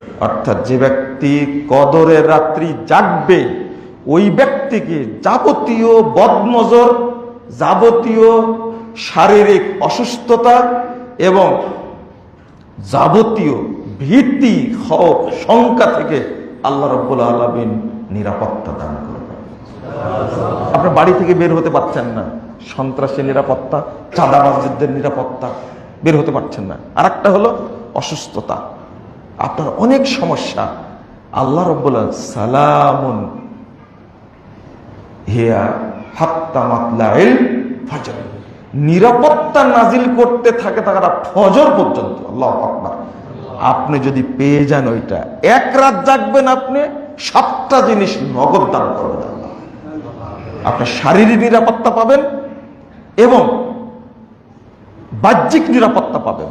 অর্থাৎ যে ব্যক্তি কদরের রাত্রি জাগবে ওই ব্যক্তিকে যাবতীয় বদনজর, যাবতীয় শারীরিক অসুস্থতা এবং যাবতীয় ভীতি, খৌফ, শঙ্কা থেকে আল্লাহ রাব্বুল আলামিন নিরাপত্তা দান করবেন। আপনার বাড়ি থেকে বের হতে পারছেন না, সন্ত্রাসের নিরাপত্তা, চাঁদাবাজদের নিরাপত্তা, বের হতে পারছেন না। আর একটা হলো অসুস্থতা, আপনার অনেক সমস্যা। আল্লাহ রাব্বুল আলামিন সালামুন হিয়া হাত্তা মাতলাইল ফজর, নিরাপত্তা নাজিল করতে থাকে তারা ফজর পর্যন্ত। আল্লাহু আকবার। আপনি যদি পেয়ে যান ওইটা, এক রাত জাগবেন, আপনি 7টা জিনিস নগদ দান করবেন আল্লাহ। আপনি শারীরিক নিরাপত্তা পাবেন এবং বাহ্যিক নিরাপত্তা পাবেন।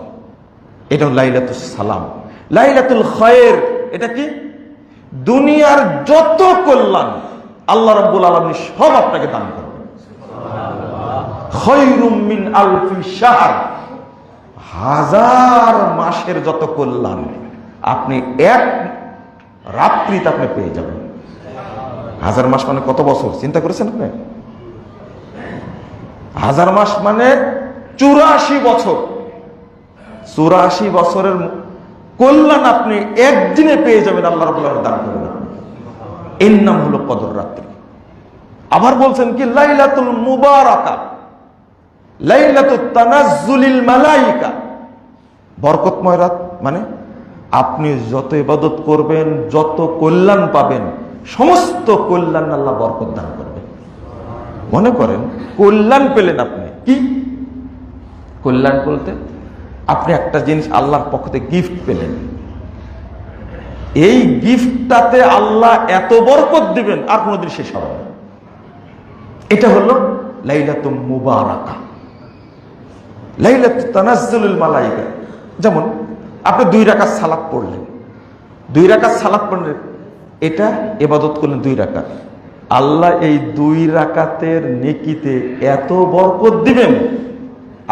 এটা লাইলাতুল সালাম, লাইলাতুল খায়র। এটা কি? দুনিয়ার যত কল্যাণ আল্লাহ রাব্বুল আলামিন সব আপনাকে দান করবেন। খায়রুম মিন আলফি শাহর, 1000 মাসের যত কল্যাণ আপনি এক রাত্রিতে আপনি পেয়ে যাবেন। 1000 মাস মানে কত বছর চিন্তা করেছেন আপনি? 1000 মাস মানে 84 বছর। 84 বছরের কল্যাণ আপনি একদিনে পেয়ে যাবেন, আল্লাহ রাব্বুল আলামিন দান করবেন। এর নাম হলো কদর রাত্রি। আবার বলছেন কি? লাইলাতুল মুবারাকা, লাইলাতুত তানাজ্জুলিল মালাইকা, বরকতময় রাত। মানে আপনি যত ইবাদত করবেন, যত কল্যাণ পাবেন, সমস্ত কল্যাণ আল্লাহ বরকত দান করবেন। মনে করেন কল্যাণ পেলেন আপনি, কি কল্যাণ বলতে আপনি একটা জিনিস আল্লাহর পক্ষ থেকে গিফট পেলেন, এই গিফটটাতে আল্লাহ এত বরকত দিবেন আর কোনোদিন শেষ হবে না। এটা হলো লাইলাতুল মুবারাকা, লাইলাতুত তানাজ্জুলুল মালাইকা। যেমন আপনি 2 রাকাত সালাত পড়লেন, 2 রাকাত সালাত পড়লেন, এটা ইবাদত করলেন 2 রাকাত, আল্লাহ এই 2 রাকাতের নেকিতে এত বরকত দিবেন,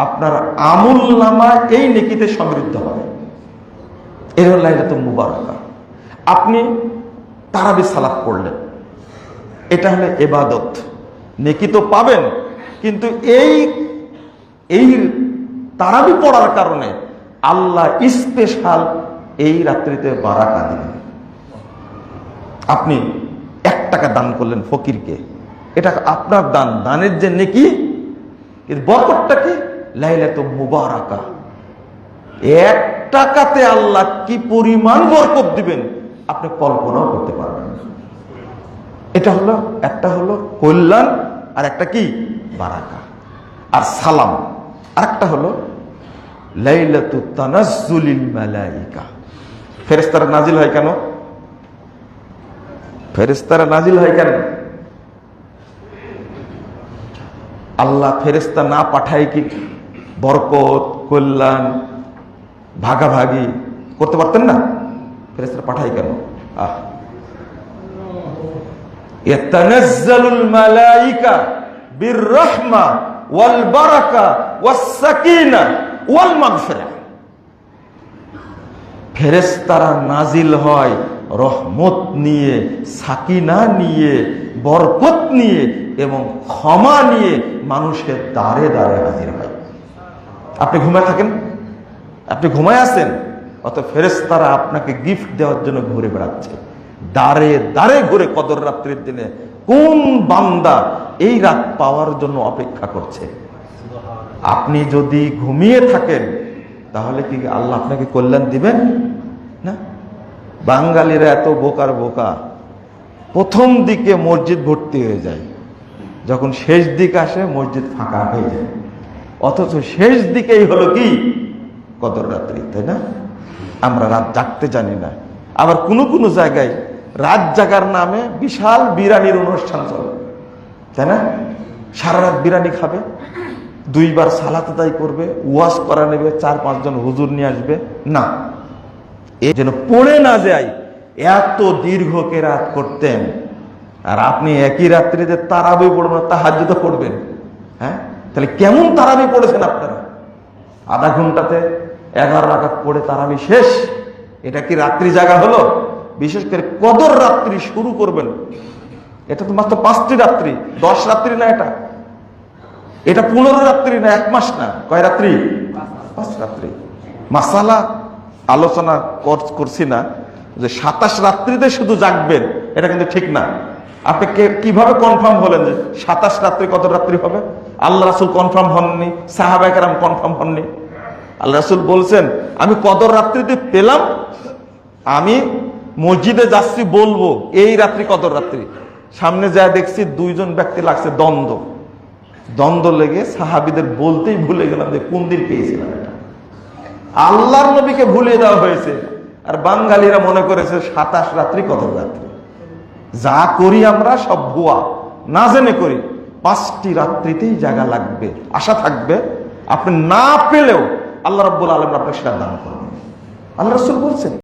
আপনার আমল নামা এই নেকিতে সমৃদ্ধ হবে। এর হলো লাইলাতুল মুবারাকা। আপনি তারাবি সালাত পড়লেন, এটা হলো ইবাদত, নেকি তো পাবেন, কিন্তু এই তারাবি পড়ার কারণে আল্লাহ স্পেশাল এই রাত্রিতে বারাকা দিবেন। আপনি 1 টাকা দান করলেন ফকিরকে, এটা আপনার দান, দানের যে নেকি, এর বরকতটা কি? লাইলাতুল মুবারাকা। 1 টাকাতে আল্লাহ কি পরিমাণ বরকত দিবেন আপনি কল্পনাও করতে পারবেন না। এটা হলো একটা হলো কল্যাণ, আর একটা কি? বারাকা আর সালাম। আর একটা হলো লাইলাতুত তানাজ্জুলিল মালাইকা। ফেরেশতারা নাজিল হয় কেন? ফেরেশতারা নাজিল হয় কেন? আল্লাহ ফেরেশতা না পাঠায় কি বরকত, কল্যাণ, ভাগাভাগি করতে পারতেন না? ফেরেশতারা পাঠায় কেন? ইয়াতানাজ্জালুল মালাইকা বিররহমা ওয়াল বারাকা ওয়াস সাকিনা ওয়াল মাগফিরাহ। ফেরেশতারা নাজিল হয় রহমত নিয়ে, সাকিনা নিয়ে, বরকত নিয়ে এবং ক্ষমা নিয়ে, মানুষের দ্বারে দ্বারে হাজির হয়। আপনি ঘুমায় থাকেন, আপনি ঘুমায় আছেন, অত ফেরেশতারা আপনাকে গিফট দেওয়ার জন্য ঘুরে বেড়াচ্ছে, দ্বারে দ্বারে ঘুরে কদর রাত্রির দিনে কোন বান্দা এই রাত পাওয়ার জন্য অপেক্ষা করছে। আপনি যদি ঘুমিয়ে থাকেন তাহলে কি আল্লাহ আপনাকে কল্যাণ দিবেন না? বাঙালিরা এত বোকার বোকা, প্রথম দিকে মসজিদ ভর্তি হয়ে যায়, যখন শেষ দিক আসে মসজিদ ফাঁকা হয়ে যায়, অথচ শেষ দিকেই হলো কি? কদর রাত্রি, তাই না? আমরা রাত জাগতে জানি না। আবার কোনো কোনো জায়গায় রাত জাগার নামে বিশাল বিরিয়ানির অনুষ্ঠান চলে, তাই না? সারা রাত বিরিয়ানি খাবে, 2 বার সালাত আদায় করবে, ওয়াজ করা নেবে, 4-5 জন হুজুর নিয়ে আসবে। না, এই যেন পড়ে না যায়, এত দীর্ঘ কেরাত করতেন। আর আপনি একই রাত্রিতে তারাবি পড়বেন, তাহাজ্জুদ পড়বেন। হ্যাঁ, তাহলে কেমন তারাবি পড়েছেন আপনারা? আধা ঘন্টাতে 11 রাকাত পড়ে তারাবি শেষ। এটা কি রাত্রি জাগা হলো? বিশেষ করে কদর রাত্রি শুরু করবেন, এটা তো মাত্র 5টি রাত্রি, 10 রাত্রি না, এটা 15 রাত্রি না, 1 মাস না, কয় রাত্রি? 5 রাত্রি। মাসালা আলোচনা করছি না যে 27 রাত্রিতে শুধু জাগবেন, এটা কিন্তু ঠিক না। আপনি কিভাবে কনফার্ম হলেন যে 27 রাত্রি কত রাত্রি হবে? আল্লাহ রাসূল কনফার্ম হননি, সাহাবায়ে কেরাম কনফার্ম হননি। আল্লাহ রাসূল বলছেন, আমি কদর রাত্রিতে পেলাম, আমি মসজিদে যাচ্ছি বলবো এই রাত্রি কদর রাত্রি। সামনে যা দেখছি 2 জন ব্যক্তি লাগছে দ্বন্দ্ব লেগে সাহাবীদের বলতেই ভুলে গেলাম যে কোন দিন পেয়েছিলাম। এটা আল্লাহর নবীকে ভুলিয়ে দেওয়া হয়েছে, আর বাঙালিরা মনে করেছে 27 রাত্রি কদর রাত্রি। যা করি আমরা সব ভুয়া, না জেনে করি। 5টি রাত্রিতেই জায়গা লাগবে, আশা থাকবে। আপনি না পেলেও আল্লাহ রাব্বুল আলামিন আপনাকে সেটা দান করবেন। আল্লাহ রাসূল বলছেন।